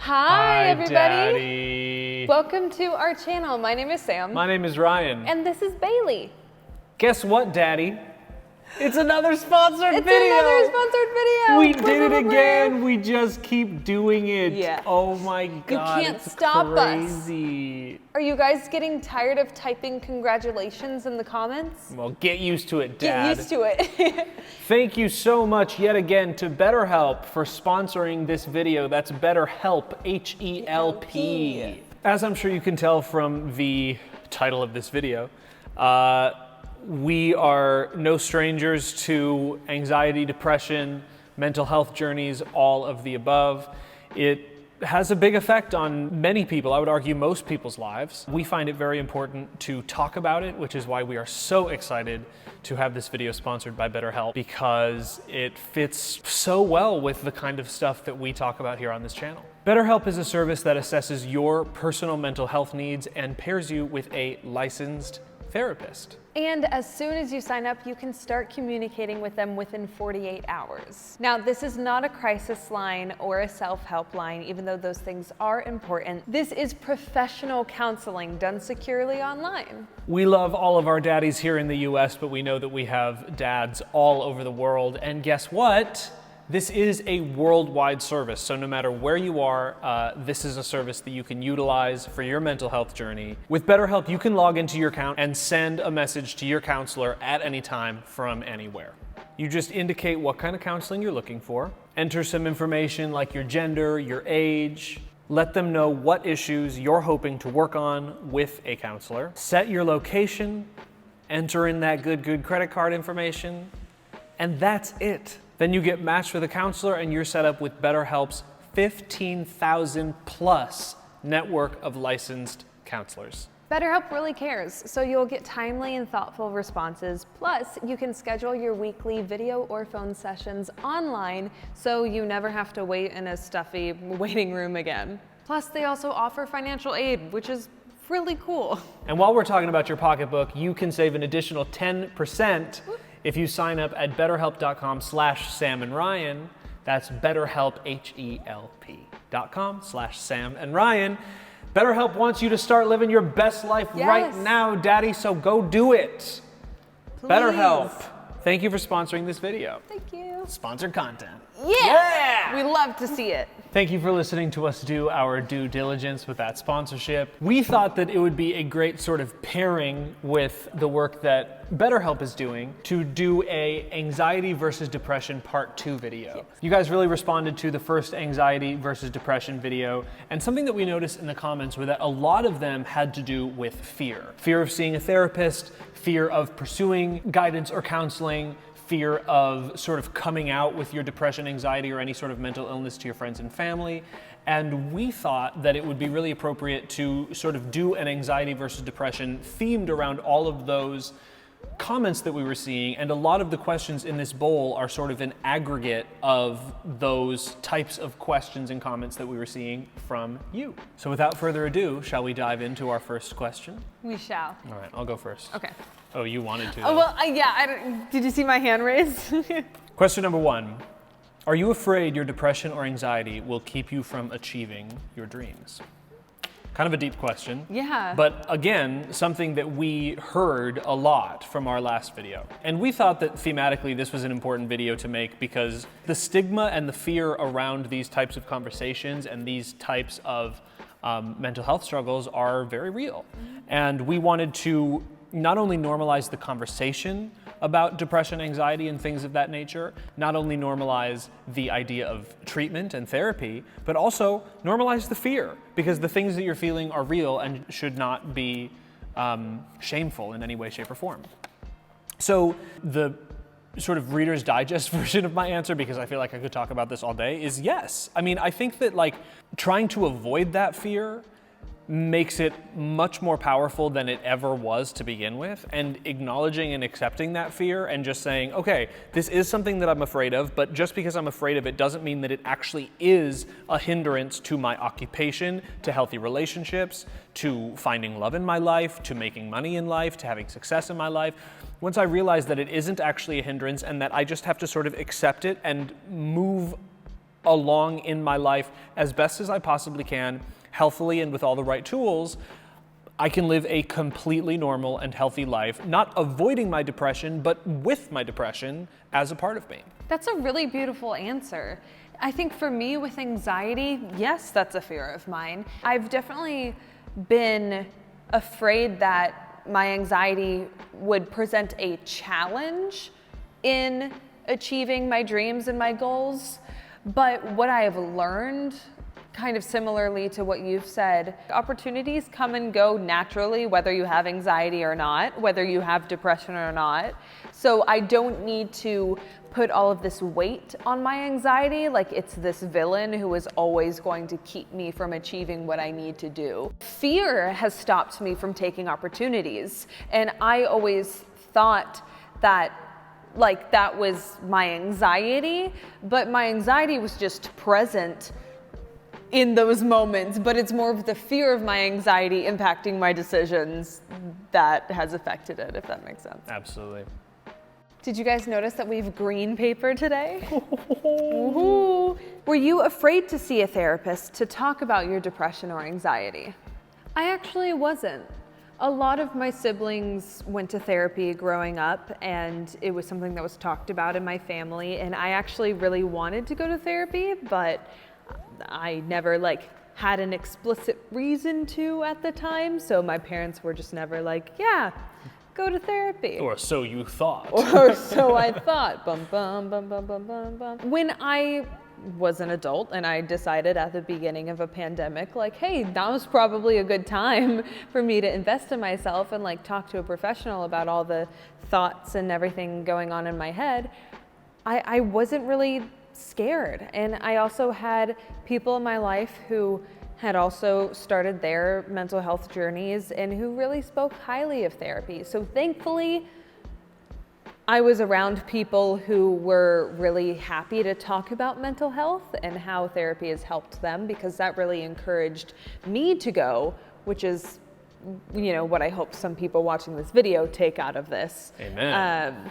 Hi, everybody. Daddy. Welcome to our channel. My name is Sam. My name is Ryan. And this is Bailey. Guess what, Daddy? It's another sponsored video. It's another sponsored video. We did it again. We just keep doing it. Yeah. Oh my God. You can't stop crazy. us. Are you guys getting tired of typing congratulations in the comments? Well, get used to it, Dad. Get used to it. Thank you so much yet again to BetterHelp for sponsoring this video. That's BetterHelp, H-E-L-P. As I'm sure you can tell from the title of this video, we are no strangers to anxiety, depression, mental health journeys, all of the above. It has a big effect on many people, I would argue most people's lives. We find it very important to talk about it, which is why we are so excited to have this video sponsored by BetterHelp, because it fits so well with the kind of stuff that we talk about here on this channel. BetterHelp is a service that assesses your personal mental health needs and pairs you with a licensed therapist. And as soon as you sign up, you can start communicating with them within 48 hours. Now, this is not a crisis line or a self-help line, even though those things are important. This is professional counseling done securely online. We love all of our daddies here in the US, but we know that we have dads all over the world. And guess what? This is a worldwide service, so no matter where you are, this is a service that you can utilize for your mental health journey. With BetterHelp, you can log into your account and send a message to your counselor at any time from anywhere. You just indicate what kind of counseling you're looking for, enter some information like your gender, your age, let them know what issues you're hoping to work on with a counselor, set your location, enter in that good credit card information, and that's it. Then you get matched with a counselor and you're set up with BetterHelp's 15,000 plus network of licensed counselors. BetterHelp really cares, so you'll get timely and thoughtful responses. Plus, you can schedule your weekly video or phone sessions online, so you never have to wait in a stuffy waiting room again. Plus, they also offer financial aid, which is really cool. And while we're talking about your pocketbook, you can save an additional 10% if you sign up at betterhelp.com/SamandRyan. That's BetterHelp, HELP.com/SamandRyan. BetterHelp wants you to start living your best life right now, Daddy, so go do it. Please. BetterHelp, thank you for sponsoring this video. Thank you. Sponsored content. Yeah! We love to see it. Thank you for listening to us do our due diligence with that sponsorship. We thought that it would be a great sort of pairing with the work that BetterHelp is doing to do a anxiety versus depression part 2 video. Yes. You guys really responded to the first anxiety versus depression video, and something that we noticed in the comments were that a lot of them had to do with fear. Fear of seeing a therapist, fear of pursuing guidance or counseling, fear of sort of coming out with your depression, anxiety, or any sort of mental illness to your friends and family. And we thought that it would be really appropriate to sort of do an anxiety versus depression themed around all of those comments that we were seeing. And a lot of the questions in this bowl are sort of an aggregate of those types of questions and comments that we were seeing from you. So without further ado, shall we dive into our first question? We shall. All right, I'll go first. Okay. Oh, you wanted to. Oh, well, did you see my hand raised? Question number 1. Are you afraid your depression or anxiety will keep you from achieving your dreams? Kind of a deep question. Yeah. But again, something that we heard a lot from our last video. And we thought that thematically this was an important video to make because the stigma and the fear around these types of conversations and these types of mental health struggles are very real. And we wanted to not only normalize the conversation about depression, anxiety, and things of that nature, not only normalize the idea of treatment and therapy, but also normalize the fear, because the things that you're feeling are real and should not be shameful in any way, shape, or form. So the sort of Reader's Digest version of my answer, because I feel like I could talk about this all day, is yes. I mean, I think that like trying to avoid that fear makes it much more powerful than it ever was to begin with, and acknowledging and accepting that fear and just saying, okay, this is something that I'm afraid of, but just because I'm afraid of it doesn't mean that it actually is a hindrance to my occupation, to healthy relationships, to finding love in my life, to making money in life, to having success in my life. Once I realize that it isn't actually a hindrance and that I just have to sort of accept it and move along in my life as best as I possibly can, healthily and with all the right tools, I can live a completely normal and healthy life, not avoiding my depression, but with my depression as a part of me. That's a really beautiful answer. I think for me with anxiety, yes, that's a fear of mine. I've definitely been afraid that my anxiety would present a challenge in achieving my dreams and my goals. But what I have learned, kind of similarly to what you've said, opportunities come and go naturally, whether you have anxiety or not, whether you have depression or not. So I don't need to put all of this weight on my anxiety, like it's this villain who is always going to keep me from achieving what I need to do. Fear has stopped me from taking opportunities. And I always thought that like that was my anxiety, but my anxiety was just present in those moments, but it's more of the fear of my anxiety impacting my decisions that has affected it, if that makes sense. Absolutely. Did you guys notice that we've green paper today? Woohoo! Were you afraid to see a therapist to talk about your depression or anxiety? I actually wasn't. A lot of my siblings went to therapy growing up, and it was something that was talked about in my family, and I actually really wanted to go to therapy, but I never had an explicit reason to at the time, so my parents were just never like, yeah, go to therapy. Or so you thought. Or so I thought. Bum, bum, bum, bum, bum, bum, bum. When I was an adult and I decided at the beginning of a pandemic, hey, that was probably a good time for me to invest in myself and talk to a professional about all the thoughts and everything going on in my head, I wasn't really scared. And I also had people in my life who had also started their mental health journeys and who really spoke highly of therapy. So thankfully, I was around people who were really happy to talk about mental health and how therapy has helped them, because that really encouraged me to go, which is, what I hope some people watching this video take out of this. Amen.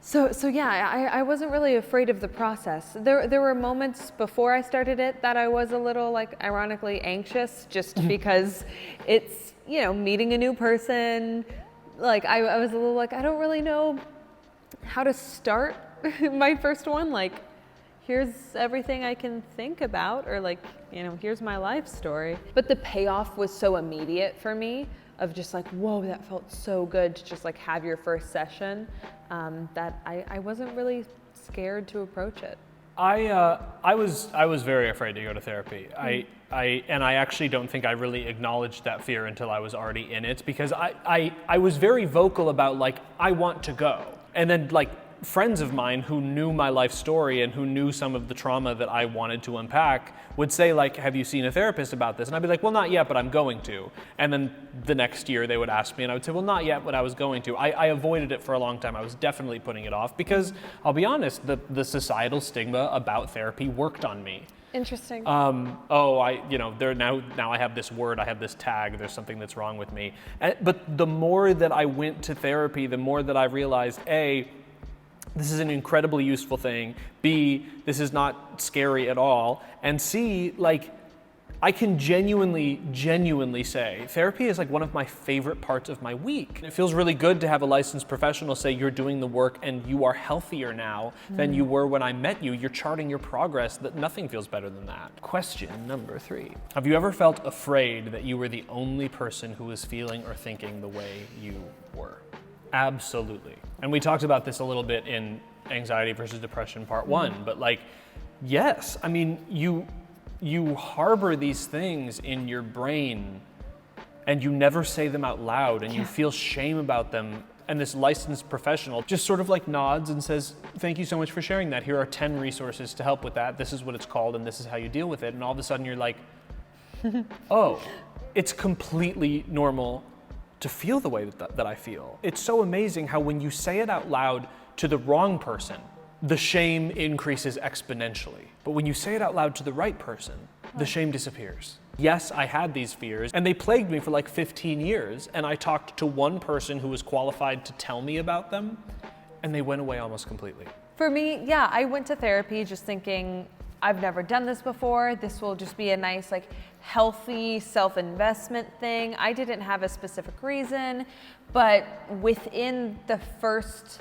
So yeah, I wasn't really afraid of the process. There were moments before I started it that I was a little ironically anxious, just because it's, meeting a new person. I was a little I don't really know how to start my first one. Here's everything I can think about, or here's my life story. But the payoff was so immediate for me of just whoa, that felt so good to just have your first session, that I wasn't really scared to approach it. I was very afraid to go to therapy. I actually don't think I really acknowledged that fear until I was already in it, because I was very vocal about I want to go. And then friends of mine who knew my life story and who knew some of the trauma that I wanted to unpack would say have you seen a therapist about this? And I'd be well, not yet, but I'm going to. And then the next year they would ask me and I would say, well, not yet, but I was going to. I avoided it for a long time. I was definitely putting it off because I'll be honest, the societal stigma about therapy worked on me. Interesting. Now I have this word, I have this tag, there's something that's wrong with me. But the more that I went to therapy, the more that I realized, A, this is an incredibly useful thing. B, this is not scary at all. And C, I can genuinely say therapy is one of my favorite parts of my week. It feels really good to have a licensed professional say you're doing the work and you are healthier now than you were when I met you. You're charting your progress. That nothing feels better than that. Question number 3. Have you ever felt afraid that you were the only person who was feeling or thinking the way you were? Absolutely. And we talked about this a little bit in Anxiety versus Depression Part 1, but yes, I mean, you harbor these things in your brain and you never say them out loud and you feel shame about them. And this licensed professional just sort of nods and says, thank you so much for sharing that. Here are 10 resources to help with that. This is what it's called and this is how you deal with it. And all of a sudden you're oh, it's completely normal to feel the way that I feel. It's so amazing how when you say it out loud to the wrong person, the shame increases exponentially. But when you say it out loud to the right person, the shame disappears. Yes, I had these fears, and they plagued me for 15 years, and I talked to one person who was qualified to tell me about them, and they went away almost completely. For me, yeah, I went to therapy just thinking I've never done this before. This will just be a nice, like, healthy self-investment thing. I didn't have a specific reason, but within the first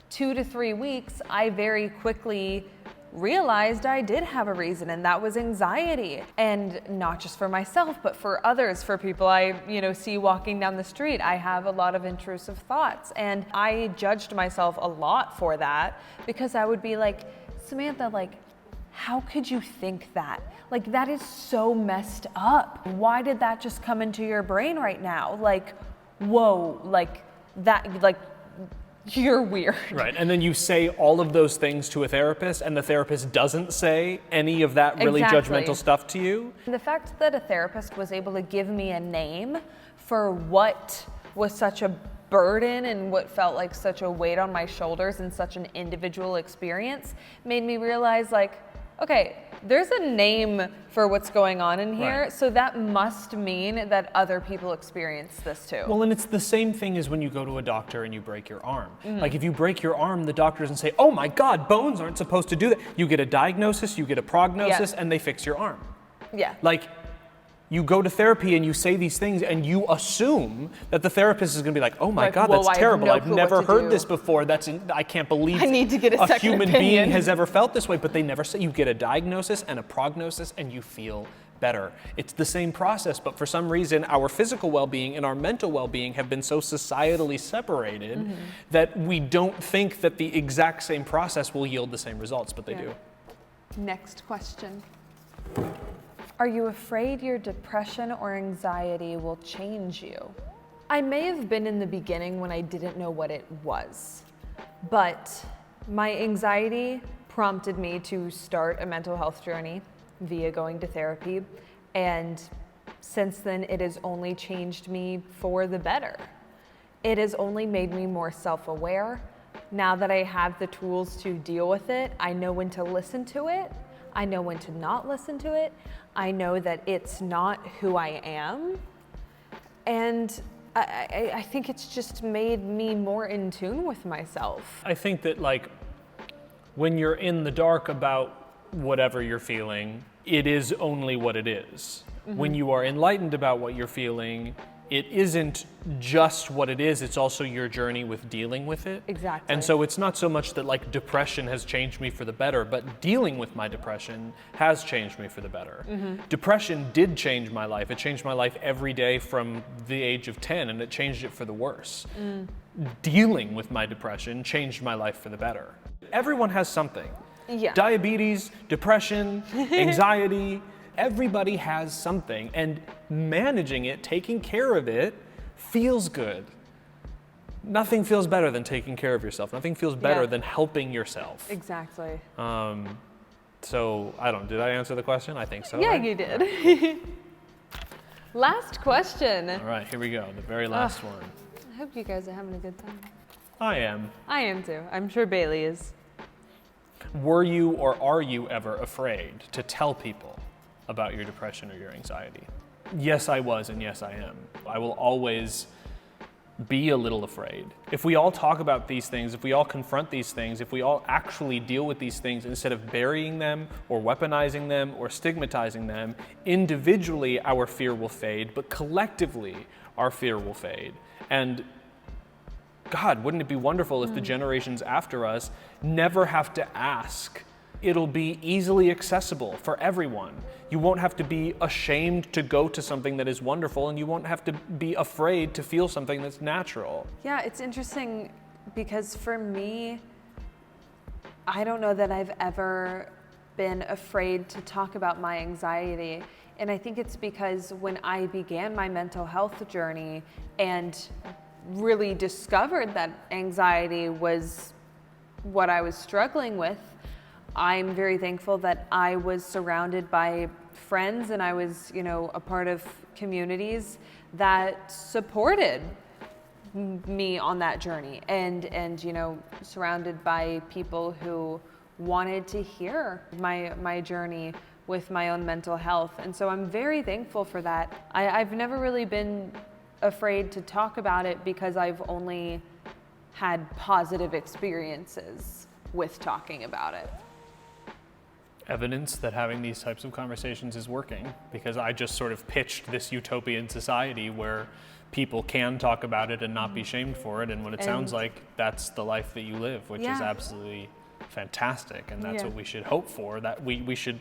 2 to 3 weeks, I very quickly realized I did have a reason, and that was anxiety. And not just for myself, but for others, for people I, see walking down the street. I have a lot of intrusive thoughts, and I judged myself a lot for that, because I would be like, Samantha, like, how could you think that? Like, that is so messed up. Why did that just come into your brain right now? Like, whoa, like that, like, you're weird. Right, and then you say all of those things to a therapist, and the therapist doesn't say any of that really judgmental stuff to you. The fact that a therapist was able to give me a name for what was such a burden and what felt like such a weight on my shoulders and such an individual experience made me realize, like, okay, there's a name for what's going on in here, Right. so that must mean that other people experience this too. Well, and it's the same thing as when you go to a doctor and you break your arm. Like, if you break your arm, the doctor doesn't say, oh my God, bones aren't supposed to do that. You get a diagnosis, you get a prognosis, and they fix your arm. Yeah. Like, you go to therapy and you say these things and you assume that the therapist is going to be like, oh my Like, God, whoa, that's I have terrible. no I've clue never what to heard do. this before. I can't believe I need to get a second human opinion. being has ever felt this way. But they never say. You get a diagnosis and a prognosis and you feel better. It's the same process, but for some reason, our physical well-being and our mental well-being have been so societally separated that we don't think that the exact same process will yield the same results, but they do. Next question. Are you afraid your depression or anxiety will change you? I may have been in the beginning when I didn't know what it was, but my anxiety prompted me to start a mental health journey via going to therapy, and since then it has only changed me for the better. It has only made me more self-aware. Now that I have the tools to deal with it, I know when to listen to it, I know when to not listen to it, I know that it's not who I am, and I think it's just made me more in tune with myself. I think that, like, when you're in the dark about whatever you're feeling, it is only what it is. When you are enlightened about what you're feeling, it isn't just what it is, it's also your journey with dealing with it. Exactly. And so it's not so much that, like, depression has changed me for the better, but dealing with my depression has changed me for the better. Depression did change my life. It changed my life every day from the age of 10, and it changed it for the worse. Dealing with my depression changed my life for the better. Everyone has something. Yeah. Diabetes, depression, anxiety, everybody has something, and managing it, taking care of it, feels good. Nothing feels better than taking care of yourself. Nothing feels better than helping yourself. Exactly. So, did I answer the question? I think so. Yeah, right? you did. Last question. All right, here we go, the very last one. I hope you guys are having a good time. I am. I am too. I'm sure Bailey is. Were you or are you ever afraid to tell people about your depression or your anxiety? Yes, I was, and yes, I am. I will always be a little afraid. If we all talk about these things, if we all confront these things, if we all actually deal with these things instead of burying them or weaponizing them or stigmatizing them, individually our fear will fade, but collectively our fear will fade. And God, wouldn't it be wonderful if the generations after us never have to ask? It'll be easily accessible for everyone. You won't have to be ashamed to go to something that is wonderful, and you won't have to be afraid to feel something that's natural. Yeah, it's interesting because for me, I don't know that I've ever been afraid to talk about my anxiety. And I think it's because when I began my mental health journey and really discovered that anxiety was what I was struggling with, I'm very thankful that I was surrounded by friends and I was, a part of communities that supported me on that journey and surrounded by people who wanted to hear my journey with my own mental health. And so I'm very thankful for that. I've never really been afraid to talk about it because I've only had positive experiences with talking about it. evidence that having these types of conversations is working, because I just sort of pitched this utopian society where people can talk about it and not be shamed for it, and what it sounds like, that's the life that you live, which is absolutely fantastic, and that's what we should hope for. That we should,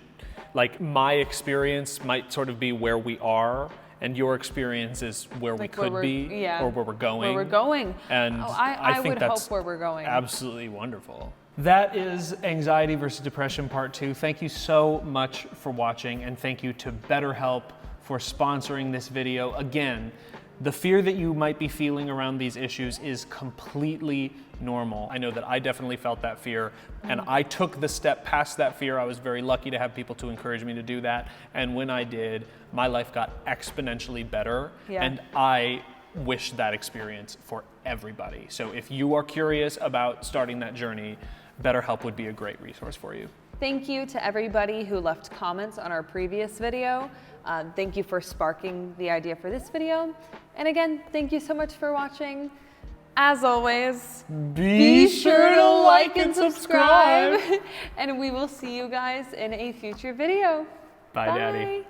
like, my experience might sort of be where we are, and your experience is where we could be, or where we're going. Where we're going. And I think would that's hope where we're going. absolutely wonderful. That is Anxiety versus Depression Part 2. Thank you so much for watching, and thank you to BetterHelp for sponsoring this video. Again, the fear that you might be feeling around these issues is completely normal. I know that I definitely felt that fear, and I took the step past that fear. I was very lucky to have people to encourage me to do that, and when I did, my life got exponentially better, and I wish that experience for everybody. So if you are curious about starting that journey, BetterHelp would be a great resource for you. Thank you to everybody who left comments on our previous video. Thank you for sparking the idea for this video. And again, thank you so much for watching. As always, be sure to like and subscribe. And we will see you guys in a future video. Bye, Daddy.